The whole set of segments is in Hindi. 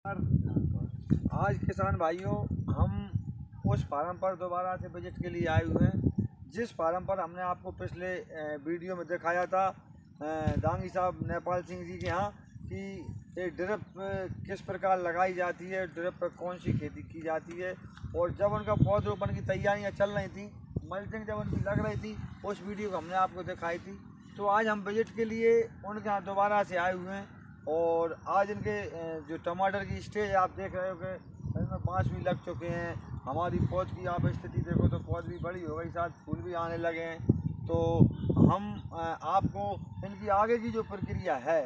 आज किसान भाइयों, हम उस फार्म पर दोबारा से विजिट के लिए आए हुए हैं जिस फार्म पर हमने आपको पिछले वीडियो में दिखाया था दांगी साहब नेपाल सिंह जी के यहाँ कि ये ड्रिप किस प्रकार लगाई जाती है, ड्रिप पर कौन सी खेती की जाती है। और जब उनका पौधरोपण की तैयारियां चल रही थी, मल्चिंग जब उनकी लग रही थी, उस वीडियो को हमने आपको दिखाई थी। तो आज हम विजिट के लिए उनके यहाँ दोबारा से आए हुए हैं और आज इनके जो टमाटर की स्टेज आप देख रहे हो कि इसमें बाँस भी लग चुके हैं। हमारी पौध की आप स्थिति देखो तो पौध भी बड़ी हो गई, साथ फूल भी आने लगे हैं। तो हम आपको इनकी आगे की जो प्रक्रिया है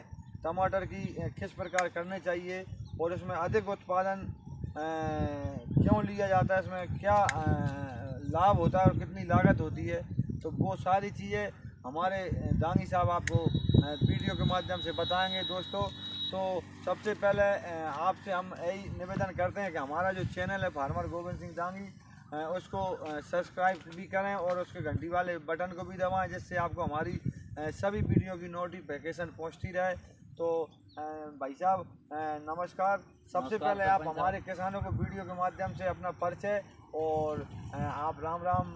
टमाटर की किस प्रकार करने चाहिए और इसमें अधिक उत्पादन क्यों लिया जाता है, इसमें क्या लाभ होता है और कितनी लागत होती है, तो वो सारी चीज़ें हमारे दांगी साहब आपको वीडियो के माध्यम से बताएंगे दोस्तों। तो सबसे पहले आपसे हम यही निवेदन करते हैं कि हमारा जो चैनल है फार्मर गोविंद सिंह दांगी, उसको सब्सक्राइब भी करें और उसके घंटी वाले बटन को भी दबाएं, जिससे आपको हमारी सभी वीडियो की नोटिफिकेशन पहुंचती रहे। तो भाई साहब नमस्कार। सबसे पहले आप हमारे किसानों को वीडियो के माध्यम से अपना परिचय और आप राम राम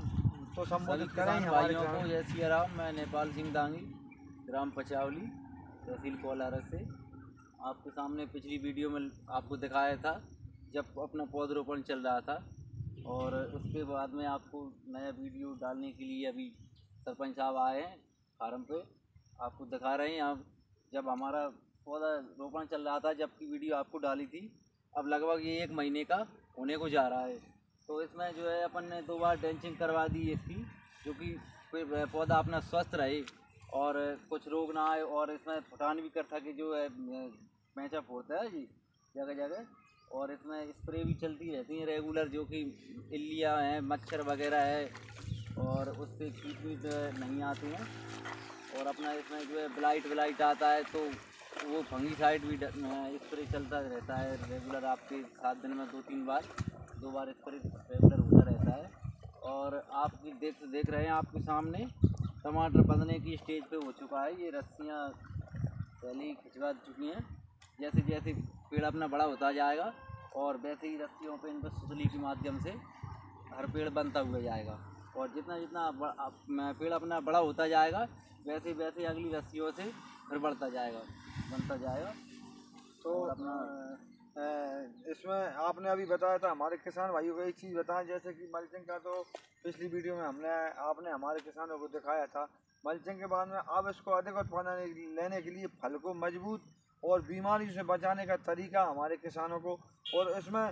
तो संबोधित करें हमारे भाइयों को। जय सिया राम। मैं नेपाल सिंह दांगी, ग्राम पचावली, तहसील कोलारस से आपके सामने पिछली वीडियो में आपको दिखाया था जब अपना पौधरोपण चल रहा था। और उसके बाद में आपको नया वीडियो डालने के लिए अभी सरपंच साहब आए हैं फार्म पे, आपको दिखा रहे हैं। आप जब हमारा पौधा रोपण चल रहा था, जब की वीडियो आपको डाली थी, अब लगभग ये 1 महीने का होने को जा रहा है। तो इसमें जो है अपन ने 2 बार ड्रेंचिंग करवा दी है इसकी, जो कि पौधा अपना स्वस्थ रहे और कुछ रोग ना आए। और इसमें फुटान भी कर सके, जो है पैंचा फोड़ता है जी जगह जगह। और इसमें स्प्रे भी चलती रहती है रेगुलर, जो कि इल्लियाँ हैं, मच्छर वगैरह है और उस पर कीट भी नहीं आते हैं। और अपना इसमें जो है ब्लाइट आता है तो वो फंगीसाइड भी स्प्रे चलता रहता है रेगुलर। आपके 7 दिन में 2-3 बार 2 बार स्प्रे रेगुलर होता रहता है। और आप देख रहे हैं आपके सामने टमाटर बंधने की स्टेज पे हो चुका है। ये रस्सियाँ पहले ही खिंचवा चुकी हैं। जैसे जैसे पेड़ अपना बड़ा होता जाएगा और वैसे ही रस्सियों पे इन पर सुतली के माध्यम से हर पेड़ बनता हुआ जाएगा। और जितना जितना पेड़ अपना बड़ा होता जाएगा, वैसे वैसे अगली रस्सियों से फिर बनता जाएगा। तो अपना इसमें आपने अभी बताया था हमारे किसान भाइयों को एक चीज़ बताएं, जैसे कि मल्चिंग का तो पिछली वीडियो में आपने हमारे किसानों को दिखाया था। मल्चिंग के बाद में अब इसको अधिक उत्पादन लेने के लिए फल को मजबूत और बीमारी से बचाने का तरीका हमारे किसानों को, और इसमें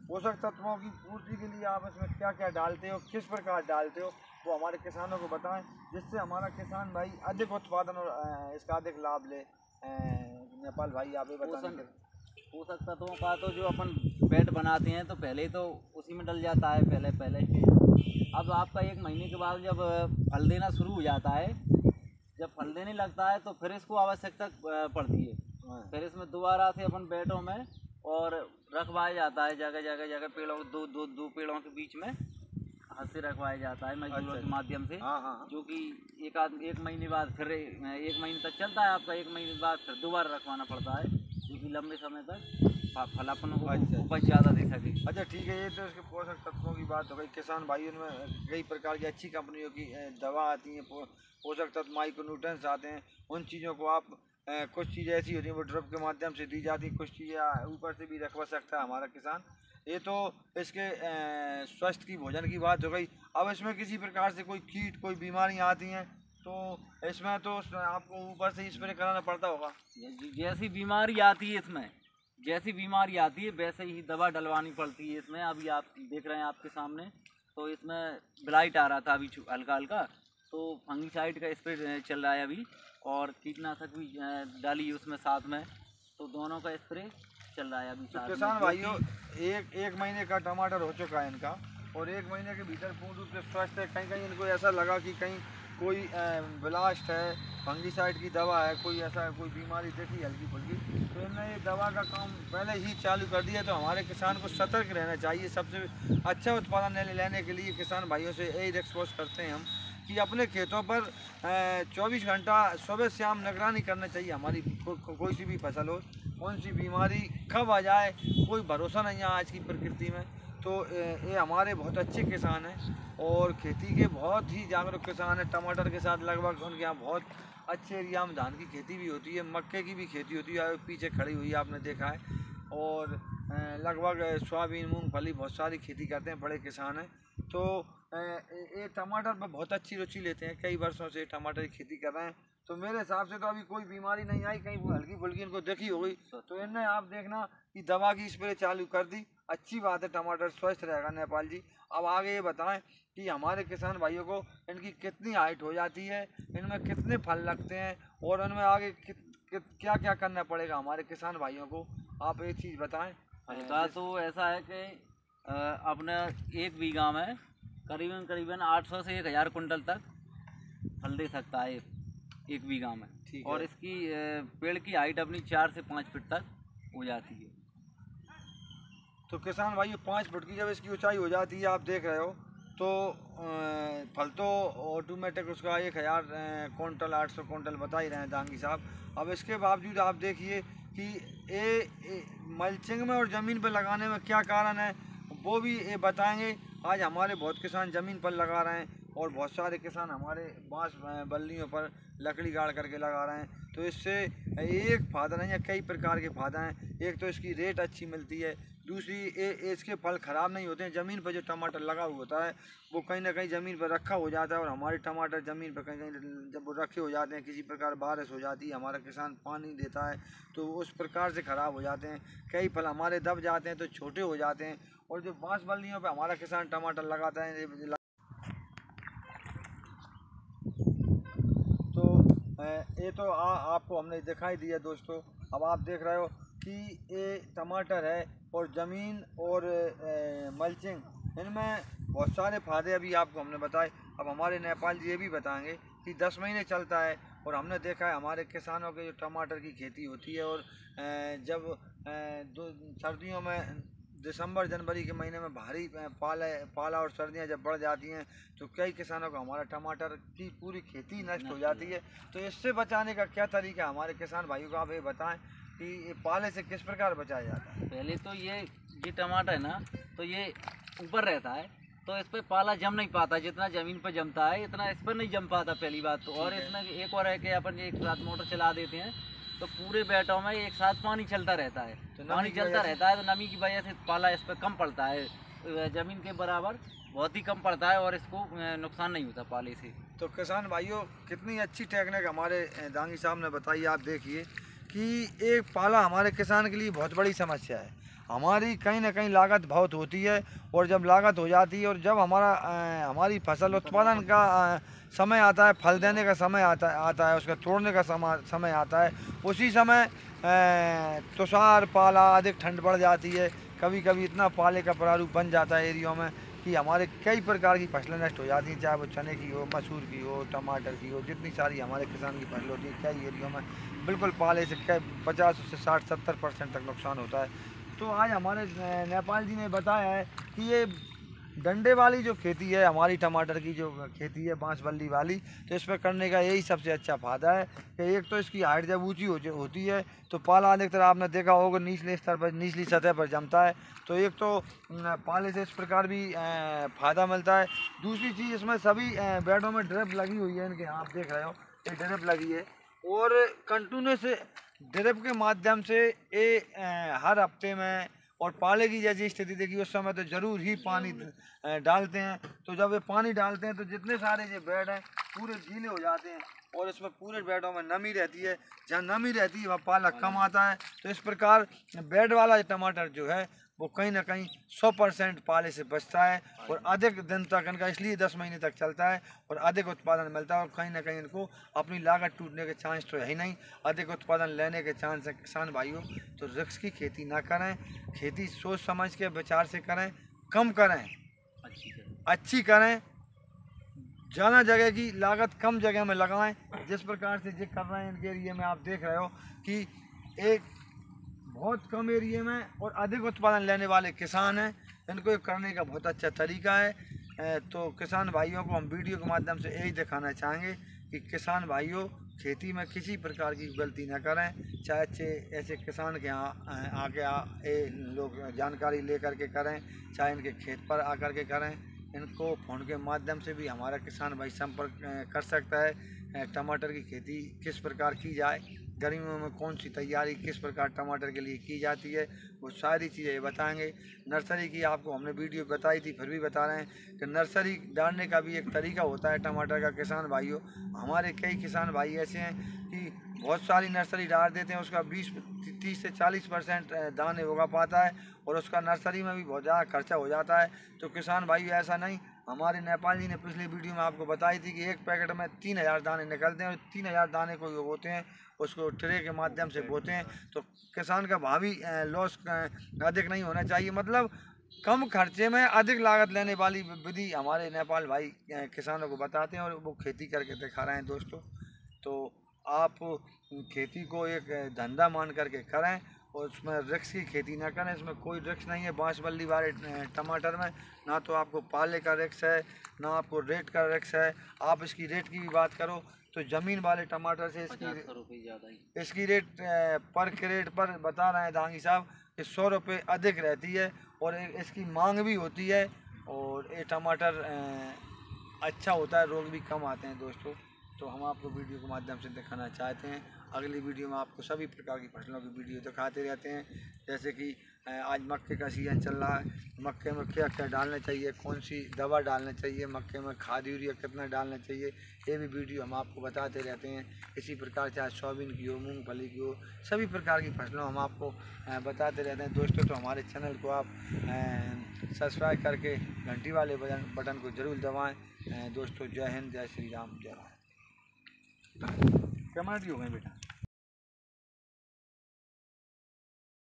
पोषक तत्वों की पूर्ति के लिए आप इसमें क्या क्या डालते हो, किस प्रकार डालते हो, वो हमारे किसानों को बताएं, जिससे हमारा किसान भाई अधिक उत्पादन और इसका अधिक लाभ ले। नेपाल भाई आप ही बताएं। पोषक तत्वों का तो जो अपन बेड बनाते हैं तो पहले तो उसी में डल जाता है पहले स्टेज। अब आपका 1 महीने के बाद जब फल देना शुरू हो जाता है, जब फल देने लगता है, तो फिर इसको आवश्यकता पड़ती है। फिर इसमें दोबारा से अपन बेडों में और रखवाया जाता है जगह पेड़ों दो पेड़ों के बीच में हाथ से रखवाया जाता है मजदूरों के माध्यम से। जो कि 1 महीने बाद फिर 1 महीने तक चलता है आपका। 1 महीने बाद फिर दोबारा रखवाना पड़ता है, क्योंकि लंबे समय तक फल अपन को उपज ज़्यादा दे सके। अच्छा ठीक है, ये तो इसके पोषक तत्वों की बात हो गई। किसान भाइयों में कई प्रकार की अच्छी कंपनियों की दवा आती हैं, पोषक तत्व माइक्रोन्यूट्रिएंट्स आते हैं। उन चीज़ों को आप कुछ चीज़ें ऐसी होती हैं वो ड्रिप के माध्यम से दी जाती हैं, कुछ चीज़ें ऊपर से भी रखवा सकता है हमारा किसान। ये तो इसके स्वास्थ्य की भोजन की बात हो गई। अब इसमें किसी प्रकार से कोई कीट कोई बीमारियाँ आती हैं तो इसमें तो आपको ऊपर से स्प्रे कराना पड़ता होगा। जैसी बीमारी आती है इसमें, जैसी बीमारी आती है वैसे ही दवा डलवानी पड़ती है इसमें। अभी आप देख रहे हैं आपके सामने, तो इसमें ब्लाइट आ रहा था अभी हल्का हल्का, तो फंगीसाइड का स्प्रे चल रहा है अभी, और कीटनाशक भी डाली है उसमें साथ में, तो दोनों का स्प्रे चल रहा है अभी साथ में। किसान भाइयों, एक महीने का टमाटर हो चुका है इनका, और 1 महीने के भीतर पूर्ण रूप से स्वस्थ है। कहीं कहीं इनको ऐसा लगा कि कहीं कोई ब्लास्ट है, फंगीसाइड की दवा है, कोई बीमारी देखी हल्की फुल्की, तो इन्होंने ये दवा का काम पहले ही चालू कर दिया। तो हमारे किसान को सतर्क रहना चाहिए। सबसे अच्छा उत्पादन लेने के लिए किसान भाइयों से यही रिक्वेस्ट करते हैं हम कि अपने खेतों पर 24 घंटा सुबह शाम निगरानी करना चाहिए हमारी कोई सी भी फसल हो। कौन सी बीमारी कब आ जाए कोई भरोसा नहीं है आज की प्रकृति में। तो ये हमारे बहुत अच्छे किसान हैं और खेती के बहुत ही जागरूक किसान हैं। टमाटर के साथ लगभग उनके यहाँ बहुत अच्छे एरिया में धान की खेती भी होती है, मक्के की भी खेती होती है, पीछे खड़ी हुई है आपने देखा है। और लगभग सोयाबीन, मूंगफली बहुत सारी खेती करते हैं, बड़े किसान हैं। तो ये टमाटर पर बहुत अच्छी रुचि लेते हैं, कई वर्षों से टमाटर की खेती कर रहे हैं। तो मेरे हिसाब से तो अभी कोई बीमारी नहीं आई, कहीं हल्की फुल्की इनको देखी हो गई तो इनने आप देखना कि दवा की स्प्रे चालू कर दी। अच्छी बात है, टमाटर स्वस्थ रहेगा नेपाल जी। अब आगे ये बताएं कि हमारे किसान भाइयों को इनकी कितनी हाइट हो जाती है, इनमें कितने फल लगते हैं और इनमें आगे क्या क्या करना पड़ेगा हमारे किसान भाइयों को, आप एक चीज़ बताएं। फलका तो ऐसा है कि अपने 1 बीघा में करीबन 800 से 1000 कुंटल तक फल दे सकता है एक बीघा में। और इसकी पेड़ की हाइट अपनी 4 से 5 फीट तक हो जाती है। तो किसान भाइयों 5 फुट की जब इसकी ऊंचाई हो जाती है, आप देख रहे हो, तो फल तो ऑटोमेटिक उसका 1000 कुंटल 800 कुंटल बता ही रहे हैं दांगी साहब। अब इसके बावजूद आप देखिए कि ये मल्चिंग में और ज़मीन पर लगाने में क्या कारण है वो भी ये बताएंगे। आज हमारे बहुत किसान ज़मीन पर लगा रहे हैं और बहुत सारे किसान हमारे बांस बल्लियों पर लकड़ी गाड़ करके लगा रहे हैं। तो इससे एक फ़ायदा नहीं है, कई प्रकार के फ़ायदा हैं। एक तो इसकी रेट अच्छी मिलती है, दूसरी इसके फल ख़राब नहीं होते हैं। ज़मीन पर जो टमाटर लगा हुआ होता है वो कहीं ना कहीं ज़मीन पर रखा हो जाता है और हमारे टमाटर ज़मीन पर कहीं कहीं जब वो रखे हो जाते हैं, किसी प्रकार बारिश हो जाती है, हमारा किसान पानी देता है तो उस प्रकार से ख़राब हो जाते हैं। कई फल हमारे दब जाते हैं तो छोटे हो जाते हैं। और जो बांस बल्लियों पर हमारा किसान टमाटर लगाता है तो ये तो आपको हमने दिखाई दिया दोस्तों। अब आप देख रहे हो कि ये टमाटर है और ज़मीन और मल्चिंग, इनमें बहुत सारे फ़ायदे अभी आपको हमने बताए। अब हमारे नेपाल जी ये भी बताएंगे कि 10 महीने चलता है और हमने देखा है हमारे किसानों के जो टमाटर की खेती होती है और जब सर्दियों में दिसंबर जनवरी के महीने में भारी पाला और सर्दियां जब बढ़ जाती हैं तो कई किसानों को हमारा टमाटर की पूरी खेती नष्ट हो जाती है। तो इससे बचाने का क्या तरीका हमारे किसान भाइयों को आप ये बताएं कि ये पाले से किस प्रकार बचाया जाता है। पहले तो ये टमाटर है ना, तो ये ऊपर रहता है तो इस पर पाला जम नहीं पाता, जितना ज़मीन पर जमता है इतना इस पर नहीं जम पाता पहली बात तो। और इसमें एक और है कि अपन एक साथ मोटर चला देते हैं तो पूरे बैटों में एक साथ पानी चलता रहता है। तो पानी चलता रहता है तो नमी की वजह से पाला इस पर कम पड़ता है, ज़मीन के बराबर बहुत ही कम पड़ता है और इसको नुकसान नहीं होता पाले से। तो किसान भाइयों कितनी अच्छी टेक्निक हमारे दांगी साहब ने बताई। आप देखिए कि एक पाला हमारे किसान के लिए बहुत बड़ी समस्या है। हमारी कहीं ना कहीं लागत बहुत होती है और जब लागत हो जाती है और जब हमारी फसल उत्पादन का समय आता है, फल देने का समय आता है, उसका तोड़ने का समय आता है, उसी समय तुषार पाला अधिक ठंड बढ़ जाती है। कभी कभी इतना पाले का प्रारूप बन जाता है एरियो में कि हमारे कई प्रकार की फसलें नष्ट हो जाती हैं, चाहे वो चने की हो, मसूर की हो, टमाटर की हो, जितनी सारी हमारे किसान की फसल होती है कई एरियो में बिल्कुल पाले से 50 से 60-70% तक नुकसान होता है। तो आज हमारे नेपाल जी ने बताया है कि ये डंडे वाली जो खेती है हमारी टमाटर की जो खेती है बांस बल्ली वाली, तो इस पर करने का यही सबसे अच्छा फ़ायदा है कि एक तो इसकी हाइट जब ऊँची होती है तो पाला अधिकतर आपने देखा होगा निचले स्तर पर, निचली सतह पर जमता है। तो एक तो पाले से इस प्रकार भी फ़ायदा मिलता है। दूसरी चीज़ इसमें सभी बेडों में ड्रिप लगी हुई है इनके, आप देख रहे हो ये ड्रिप लगी है और कंटिन्यू से ड्रिप के माध्यम से ये हर हफ्ते में और पाले की जैसी स्थिति देखी उस समय तो ज़रूर ही पानी डालते हैं। तो जब ये पानी डालते हैं तो जितने सारे ये बेड हैं पूरे गीले हो जाते हैं और इसमें पूरे बेडों में नमी रहती है, जहाँ नमी रहती है वहाँ पाला कम आता है। तो इस प्रकार बेड वाला टमाटर जो है वो कहीं ना कहीं 100% पाले से बचता है और अधिक दिन तक इनका इसलिए 10 महीने तक चलता है और अधिक उत्पादन मिलता है। और कहीं ना कहीं इनको अपनी लागत टूटने के चांस तो है ही नहीं, अधिक उत्पादन लेने के चांस है। किसान भाइयों तो रिस्क की खेती ना करें, खेती सोच समझ के विचार से करें, कम करें, अच्छी करें, ज़्यादा जगह की लागत कम जगह में लगाएं। जिस प्रकार से ये कर रहे हैं इनके एरिए में आप देख रहे हो कि एक बहुत कम एरिए में और अधिक उत्पादन लेने वाले किसान हैं, इनको ये करने का बहुत अच्छा तरीका है। तो किसान भाइयों को हम वीडियो के माध्यम से यही दिखाना चाहेंगे कि किसान भाइयों खेती में किसी प्रकार की गलती न करें, चाहे अच्छे ऐसे किसान के यहाँ आके लोग जानकारी ले करके करें, चाहे इनके खेत पर आकर के करें। इनको फ़ोन के माध्यम से भी हमारा किसान भाई संपर्क कर सकता है। टमाटर की खेती किस प्रकार की जाए, गर्मियों में कौन सी तैयारी किस प्रकार टमाटर के लिए की जाती है, वो सारी चीज़ें बताएंगे। नर्सरी की आपको हमने वीडियो बताई थी, फिर भी बता रहे हैं कि नर्सरी डालने का भी एक तरीका होता है टमाटर का। किसान भाइयों, हमारे कई किसान भाई ऐसे हैं कि बहुत सारी नर्सरी डाल देते हैं, उसका 20-30 से 40% दाने उगा पाता है और उसका नर्सरी में भी बहुत ज़्यादा खर्चा हो जाता है। तो किसान भाई ऐसा नहीं, हमारे नेपाल जी ने पिछली वीडियो में आपको बताई थी कि एक पैकेट में 3000 दाने निकलते हैं और 3000 दाने को होते हैं, उसको ट्रे के माध्यम से बोते हैं। तो किसान का भावी लॉस अधिक नहीं होना चाहिए, मतलब कम खर्चे में अधिक लागत लेने वाली विधि हमारे नेपाल भाई किसानों को बताते हैं और वो खेती करके दिखा रहे हैं दोस्तों। तो आप खेती को एक धंधा मान करके करें और उसमें रिक्स की खेती ना करें। इसमें कोई रिक्स नहीं है बांसबल्ली वाले टमाटर में, ना तो आपको पाले का रिक्स है, ना आपको रेट का रिक्स है। आप इसकी रेट की भी बात करो तो ज़मीन वाले टमाटर से इसकी रेट पर क्रेट पर बता रहे हैं दांगी साहब कि 100 रुपये अधिक रहती है और इसकी मांग भी होती है और ये टमाटर अच्छा होता है, रोग भी कम आते हैं दोस्तों। तो हम आपको वीडियो के माध्यम से दिखाना चाहते हैं। अगली वीडियो में आपको सभी प्रकार की फसलों की वीडियो दिखाते रहते हैं, जैसे कि आज मक्के का सीज़न चल रहा है, मक्के में क्या क्या डालना चाहिए, कौन सी दवा डालना चाहिए, मक्के में खाद यूरिया कितना डालना चाहिए, ये भी वीडियो हम आपको बताते रहते हैं। इसी प्रकार चाहे सोयाबीन की हो, मूंगफली की हो, सभी प्रकार की फसलों हम आपको बताते रहते हैं दोस्तों। तो हमारे चैनल को आप सब्सक्राइब करके घंटी वाले बटन को ज़रूर दबाएँ दोस्तों। जय हिंद, जय श्री राम, जय भारत। कैमरा हो गए बेटा।